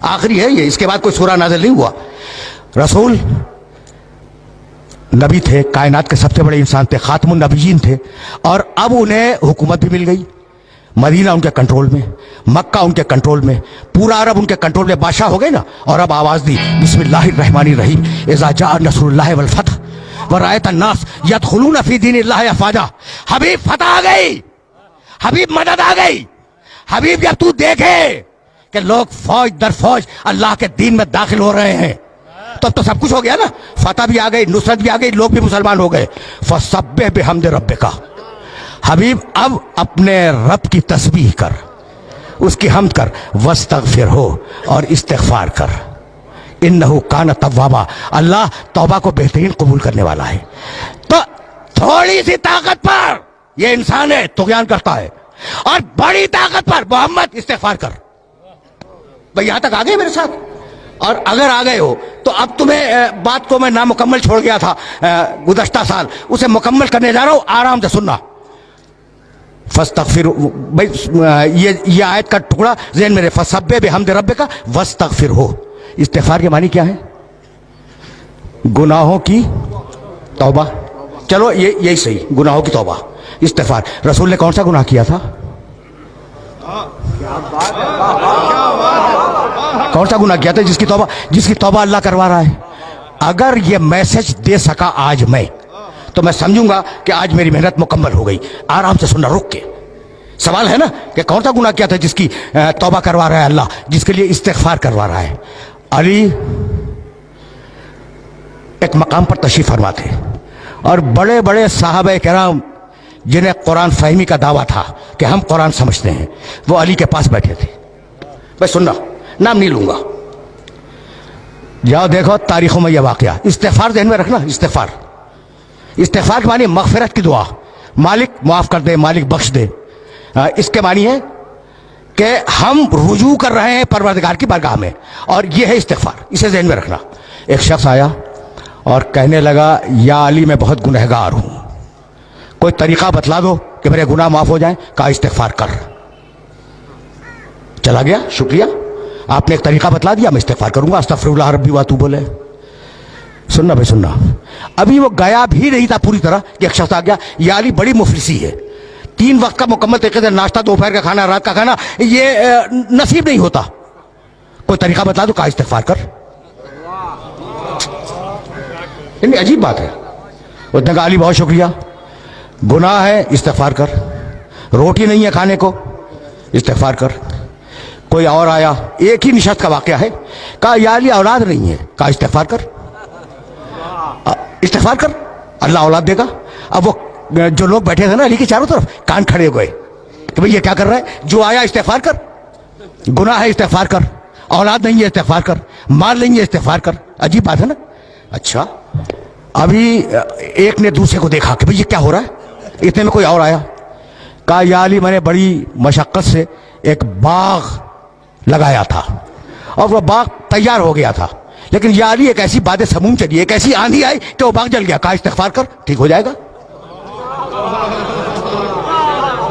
आखिरी है ये, इसके बाद कोई सूरा नाज़िल नहीं हुआ। रसूल नबी थे, कायनात के सबसे बड़े इंसान थे, खातमुन नबीयीन थे, और अब उन्हें हुकूमत भी मिल गई। मदीना उनके कंट्रोल में, मक्का उनके कंट्रोल में, पूरा अरब उनके कंट्रोल में, बादशाह हो गए ना। और अब आवाज दी बिस्मिल्लाहिर्रहमानिर्रहीम, इज़ा जाअ नस्रुल्लाहि वल फतह व रअयत अन्नास यदखुलूना फी दीनिल्लाहि अफ़वाजा। हबीब फतह आ गई, हबीब मदद आ गई। हबीब जब तू देखे कि लोग फौज दर फौज अल्लाह के दीन में दाखिल हो रहे हैं, तब तो सब कुछ हो गया ना। फतह भी आ गई, नुसरत भी आ गई, लोग भी मुसलमान हो गए। फसब्बिह बिहम्दि रब्बिका, हबीब अब अपने रब की तस्बीह कर, उसकी हमद कर, वस्तगफिर हो और इस्तिगफार कर, इन्नहु कान तव्वाबा, अल्लाह तौबा को बेहतरीन कबूल करने वाला है। तो थोड़ी सी ताकत पर यह इंसान है, तुग़यान करता है, और बड़ी ताकत पर मोहम्मद इस्तिगफार कर। भाई यहां तक आ गए मेरे साथ? और अगर आ गए हो तो अब तुम्हें बात को मैं नामुकम्मल छोड़ गया था गुज़श्ता साल, उसे मुकम्मल करने जा रहा हूं, आराम से सुनना। फस्तगफिर, भाई ये आयत का टुकड़ा ज़हन में रहे, फसब्बिह बिहम्दि रब्बिका वस्तगफिर हो। इस्तिगफार के मानी क्या है? गुनाहों की तौबा। चलो यही सही, गुनाहों की तौबा, इस्तिगफार। रसूल ने कौन सा गुनाह किया था? कौन सा गुनाह किया था जिसकी तौबा अल्लाह करवा रहा है? अगर ये मैसेज दे सका आज मैं, तो मैं समझूंगा कि आज मेरी मेहनत मुकम्मल हो गई। आराम से सुनना, रुक के। सवाल है ना कि कौन सा गुनाह किया था जिसकी तौबा करवा रहा है अल्लाह, जिसके लिए इस्तिगफार करवा रहा है? अली एक मकाम पर तशरीफ फरमा थे, और बड़े बड़े साहबे किराम जिन्हें कुरान फहमी का दावा था कि हम कुरान समझते हैं, वो अली के पास बैठे थे। भाई सुनना, नाम नहीं लूंगा, जाओ देखो तारीखों में यह वाकया। इस्तिगफार ध्यान में रखना, इस्तिगफार के मानी मगफिरत की दुआ, मालिक माफ कर दे, मालिक बख्श दे। इसके मानी है कि हम रुजू कर रहे हैं परवरदिगार की बारगाह में, और यह है इस्तिगफार। इसे ध्यान में रखना। एक शख्स आया और कहने लगा, या अली मैं बहुत गुनहगार हूं, कोई तरीका बतला दो कि मेरे गुनाह माफ हो जाएं। कहा इस्तिगफार कर। चला गया, शुक्रिया, आपने एक तरीका बतला दिया, मैं इस्तिगफार करूंगा, अस्तगफिरुल्लाह रब्बी व अतूबु इलैह। सुनना भाई सुनना, अभी वो गया भी नहीं था पूरी तरह कि एक शख्स आ गया, या अली बड़ी मुफलिसी है, 3 वक्त का मुकम्मल तरीके से नाश्ता, दोपहर का खाना, रात का खाना ये नसीब नहीं होता, कोई तरीका बता दो। कहा इस्तिगफार कर। इतनी अजीब बात है। उसने कहा अली बहुत शुक्रिया, गुनाह है, इस्तिगफार कर। रोटी नहीं है खाने को, इस्तिगफार कर। कोई और आया, एक ही निशस्त का वाकया है। कहा या अली औलाद नहीं है। कहा इस्तिगफार कर, इस्तिगफार कर, अल्लाह औलाद देगा। अब वो जो लोग बैठे थे ना अली के चारों तरफ, कान खड़े हो गए कि भाई ये क्या कर रहा है? जो आया इस्तिगफार कर, गुनाह है इस्तिगफार कर, औलाद नहीं है इस्तिगफार कर, माल नहीं है इस्तिगफार कर। अजीब बात है ना। अच्छा, अभी एक ने दूसरे को देखा कि भाई ये क्या हो रहा है। इतने में कोई और आया। कहा या अली मैंने बड़ी मशक्कत से एक बाग लगाया था, और वह बाग तैयार हो गया था, लेकिन या अली एक ऐसी बातें समूम चली, एक ऐसी आंधी आई कि वो बाग जल गया। कहा इस्तिगफार कर, ठीक हो जाएगा।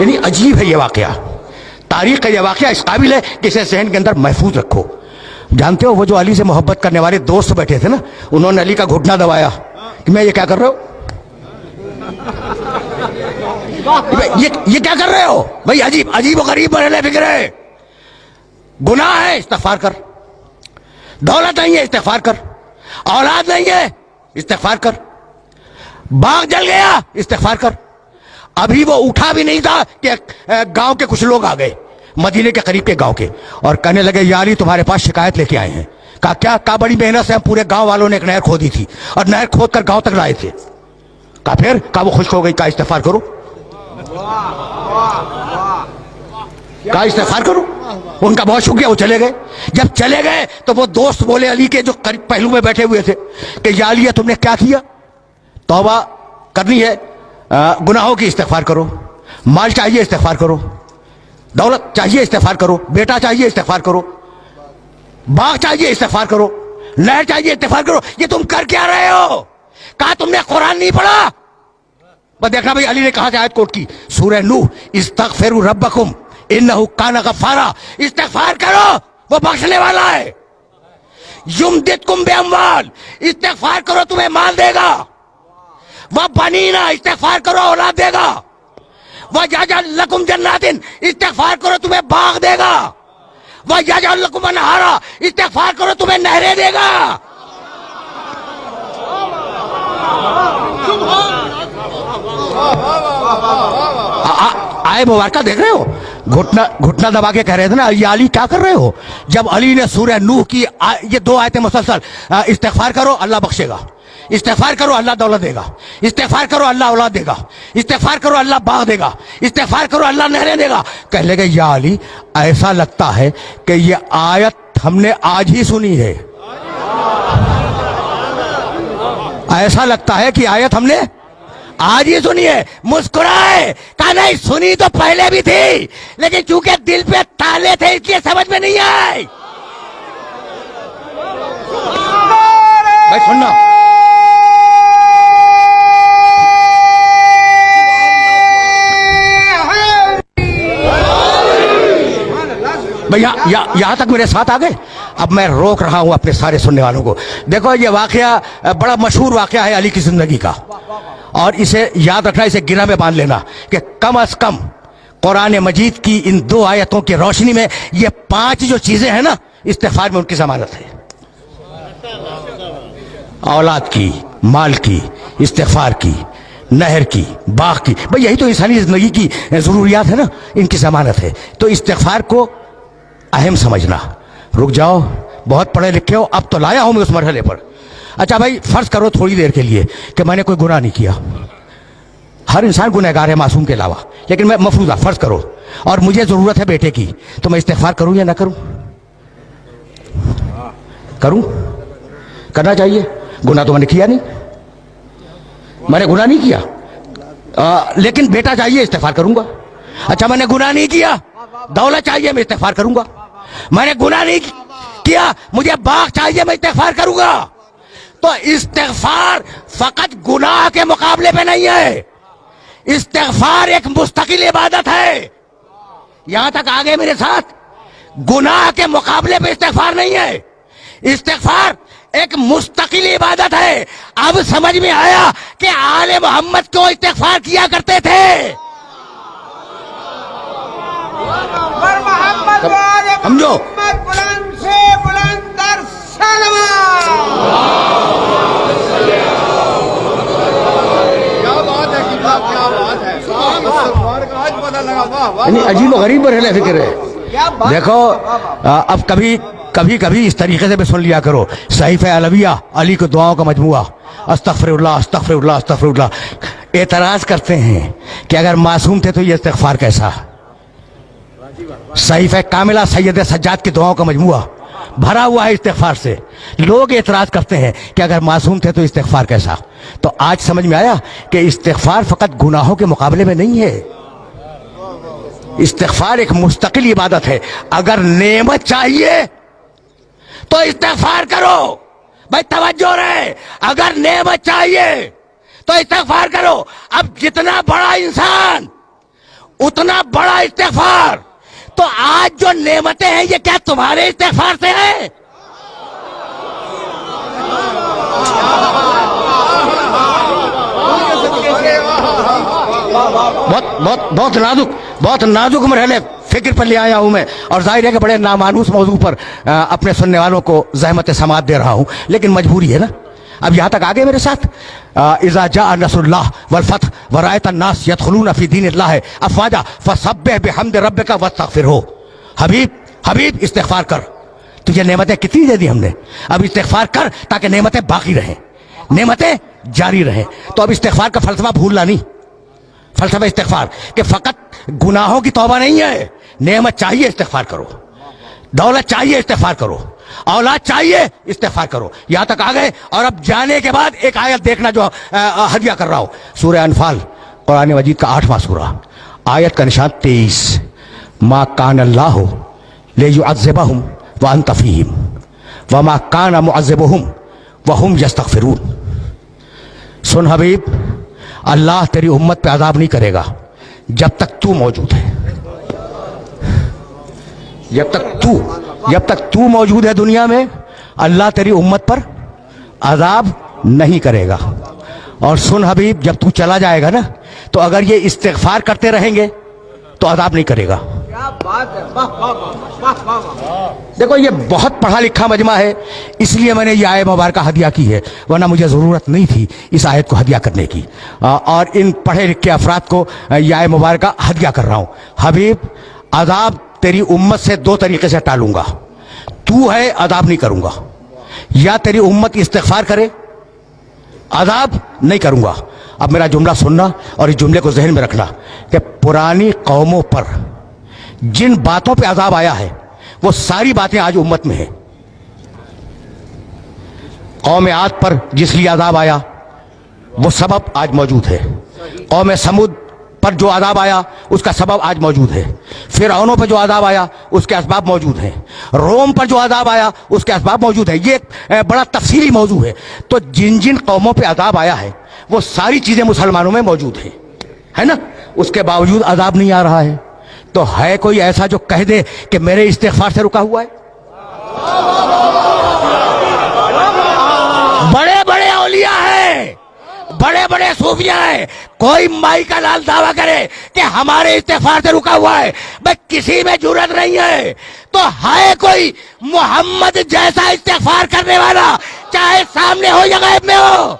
यानी अजीब है ये वाकया, तारीख का ये वाकया इस काबिल है कि इसे ज़हन के अंदर महफूज रखो। जानते हो वो जो अली से मोहब्बत करने वाले दोस्त बैठे थे ना, उन्होंने अली का घुटना दबाया कि मैं ये क्या कर रहे हो, ये क्या कर रहे हो भाई? अजीब अजीब गरीब बने फिक्र है। गुनाह है, इस्तिगफार कर। दौलत नहीं है, इस्तिगफार कर। औलाद नहीं है, इस्तिगफार कर। बाग जल गया, इस्तिगफार कर। अभी वो उठा भी नहीं था कि गांव के कुछ लोग आ गए, मदीने के करीब के गांव के, और कहने लगे या अली तुम्हारे पास शिकायत लेके आए हैं। कहा क्या? कहा बड़ी मेहनत से हम पूरे गांव वालों ने एक नहर खोदी थी, और नहर खोद कर गांव तक लाए थे। कहा फिर? कहा वो खुश हो गई। कहा इस्तिगफार करो, कहा इस्तिगफार करो। उनका बहुत शुक्रिया, वो चले गए। जब चले गए तो वो दोस्त बोले अली के जो करीब पहलू में बैठे हुए थे कि या अली तुमने क्या किया? तौबा करनी है, गुनाहों की, इस्तिगफार करो। माल चाहिए, इस्तिगफार करो। दौलत चाहिए, इस्तिगफार करो। बेटा चाहिए, इस्तिगफार करो। बाग चाहिए, इस्तिगफार करो। नहर चाहिए, इस्तिगफार करो। ये तुम कर क्या रहे हो? कहा तुमने कुरान नहीं पढ़ा? बस देखना भाई, अली ने कहा आयत कोट की, सूरह नूह, इस्तगफिरू रब्बकुम इन्नहु काना गफ्फारा। इस्तिगफार करो, वो बख्शने वाला है। युमदिदकुम बिअम्वाल, इस्तिगफार करो तुम्हें माल देगा। वह बनीना, इस्तिगफार करो औलाद देगा। वह यजअल लकुम जन्नातिन, इस्तिगफार करो तुम्हें बाग देगा। वह यजअल लकुम अनहारा, इस्तिगफार करो तुम्हें नहरें देगा। आए मुबारका देख रहे हो, घुटना दबा के कह रहे थे ना, ये अली क्या कर रहे हो? जब अली ने सूरह नूह की ये 2 आयतें मुसलसल, इस्तिगफार करो अल्लाह बख्शेगा, इस्तिगफार करो अल्लाह दौलत देगा, इस्तिगफार करो अल्लाह औलाद देगा, इस्तिगफार करो अल्लाह बाग देगा, इस्तिगफार करो अल्लाह नहरें देगा। कह लगे या अली, ऐसा लगता है कि ये आयत हमने आज ही सुनी है। ऐसा लगता है कि आयत हमने आज ही सुनी है। मुस्कुराए, कहा नहीं सुनी तो पहले भी थी, लेकिन चूंकि दिल पे ताले थे इसलिए समझ में नहीं आए। भाई सुनना, भाई यहां तक मेरे साथ आ गए। अब मैं रोक रहा हूं अपने सारे सुनने वालों को। देखो ये वाकया बड़ा मशहूर वाकया है अली की जिंदगी का, और इसे याद रखना, इसे गिरा में बांध लेना कि कम अज कम कुरान मजीद की इन 2 आयतों की रोशनी में ये 5 जो चीजें हैं ना, इस्तिगफार में उनकी जमानत है। औलाद की, माल की, इस्तिगफार की, नहर की, बाग की, भाई यही तो इंसानी जिंदगी की जरूरियात है ना, इनकी जमानत है। तो इस्तिगफार को अहम समझना। रुक जाओ, बहुत पढ़े लिखे हो, अब तो लाया हूं मैं उस मरहले पर। अच्छा भाई, फर्ज करो थोड़ी देर के लिए कि मैंने कोई गुनाह नहीं किया। हर इंसान गुनहगार है मासूम के अलावा, लेकिन मैं मफरूजा फर्ज करो, और मुझे जरूरत है बेटे की, तो मैं इस्तिगफार करूं या ना करूं? करूं? करना चाहिए। गुनाह तो मैंने किया नहीं, मैंने गुनाह नहीं किया, लेकिन बेटा चाहिए, इस्तिगफार करूंगा। अच्छा मैंने गुनाह नहीं किया, दौलत चाहिए, मैं इस्तिगफार करूंगा। मैंने गुनाह नहीं किया, मुझे बाग चाहिए, मैं इस्तिगफार करूंगा। तो इस्तिगफार फकत गुनाह के मुकाबले पे नहीं है, इस्तिगफार एक मुस्तकिल इबादत है। यहां तक आ गए मेरे साथ? गुनाह के मुकाबले पे इस्तिगफार नहीं है, इस्तिगफार एक मुस्तकिल इबादत है। अब समझ में आया कि आले मोहम्मद क्यों इस्तिगफार किया करते थे। समझो, बुलंद से बुलंद तर सलवात। क्या बात है, क्या बात है, आज पता लगा। वाह, अजीब गरीब रहने फिक्र है। देखो अब कभी इस तरीके से भी सुन लिया करो, सहीफ़े अलविया, अली को दुआओं का मजमुआ, अस्तगफिरुल्लाह अस्तगफिरुल्लाह अस्तगफिरुल्लाह। एतराज करते हैं कि अगर मासूम थे तो ये इस्तिगफार कैसा? सहीफ़े कामिला सैयद सज्जाद की दुआओं का मजमुआ भरा हुआ है इस्तिगफार से। लोग एतराज करते हैं कि अगर मासूम थे तो इस्तिगफार कैसा? तो आज समझ में आया कि इस्तिगफार फकत गुनाहों के मुकाबले में नहीं है, इस्तिगफार एक मुस्तकिल इबादत है। अगर नेमत चाहिए तो इस्तिगफार करो। भाई तवज्जो रहे, अगर नेमत चाहिए तो इस्तिगफार करो। अब जितना बड़ा इंसान उतना बड़ा इस्तिगफार। तो आज जो नेमतें हैं ये क्या तुम्हारे इस्तिगफार से है? बहुत नाजुक मरहले फिक्र पर ले आया हूं मैं, और जाहिर है कि बड़े नामानूस मौजू पर अपने सुनने वालों को ज़हमत समात दे रहा हूं, लेकिन मजबूरी है ना। अब यहां तक आ गए मेरे साथ। इज़ा जाअ नस्रुल्लाह वल फतह व रअयत अन्नास यदखुलूना फी दीनिल्लाह अफ़वाजा फसब्बिह बिहम्दि रब्बिका वस्तगफिरहू। हबीब इस्तिगफार कर, तुझे नेमतें कितनी दे दी हमने, अब इस्तिगफार कर ताकि नेमतें बाकी रहें, नेमतें जारी रहें। तो अब इस्तिगफार का फलसफा भूलना नहीं, फलसफा इस्तिगफार कि फकत गुनाहों की तौबा नहीं है, नेमत चाहिए इस्तिगफार करो, दौलत चाहिए इस्तिगफार करो, औलाद चाहिए इस्तिगफार करो। यहां तक आ गए। और अब जाने के बाद एक आयत देखना जो हदिया कर रहा हूं, सूरह अनफाल कुरान मजीद का 8वां सूरा, आयत का निशान 23। मा कान अल्लाहु लियुअज़्ज़िबहुम व अंत फ़ीहिम व मा कान मुअज़्ज़िबुहुम व हुम यस्तगफिरून। सुन हबीब, अल्लाह तेरी उम्मत पे अज़ाब नहीं करेगा जब तक तू मौजूद है। जब तक तू मौजूद है दुनिया में, अल्लाह तेरी उम्मत पर अजाब नहीं करेगा। और सुन हबीब, जब तू चला जाएगा ना, तो अगर ये इस्तिग़फ़ार करते रहेंगे तो अजाब नहीं करेगा। क्या बात है, वाह वाह वाह वाह वाह। देखो, ये बहुत पढ़ा लिखा मजमा है, इसलिए मैंने ये आयत मुबारक हदिया की है, वरना मुझे ज़रूरत नहीं थी इस आयत को हदिया करने की। और इन पढ़े लिखे अफराद को ये आयत मुबारक हदिया कर रहा हूँ। हबीब, अजाब तेरी उम्मत से दो तरीके से टालूंगा। तू है, अजाब नहीं करूंगा। या तेरी उम्मत इस्तिग़फ़ार करे, अजाब नहीं करूंगा। अब मेरा जुमला सुनना और इस जुमले को ज़हन में रखना कि पुरानी कौमों पर जिन बातों पे अजाब आया है, वो सारी बातें आज उम्मत में हैं। कौम आद पर जिस लिए अजाब आया, वो सबब आज मौजूद है। कौम समूद पर जो अजाब आया, उसका सबब आज मौजूद है। फिरौनों पर जो अजाब आया, उसके असबाब मौजूद हैं। रोम पर जो अजाब आया, उसके असबाब मौजूद है। ये बड़ा तफसीली मौजू है। तो जिन जिन कौमों पे अजाब आया है, वो सारी चीजें मुसलमानों में मौजूद हैं, है ना? उसके बावजूद अजाब नहीं आ रहा है। तो है कोई ऐसा जो कह दे कि मेरे इस्तिग़फ़ार से रुका हुआ है? बड़े बड़े औलिया हैं, बड़े बड़े सूफिया हैं, कोई माई का लाल दावा करे कि हमारे इस्तिग़फ़ार से रुका हुआ है, भाई किसी में जुर्रत नहीं है। तो है कोई मोहम्मद जैसा इस्तिग़फ़ार करने वाला, चाहे सामने हो या गायब में हो?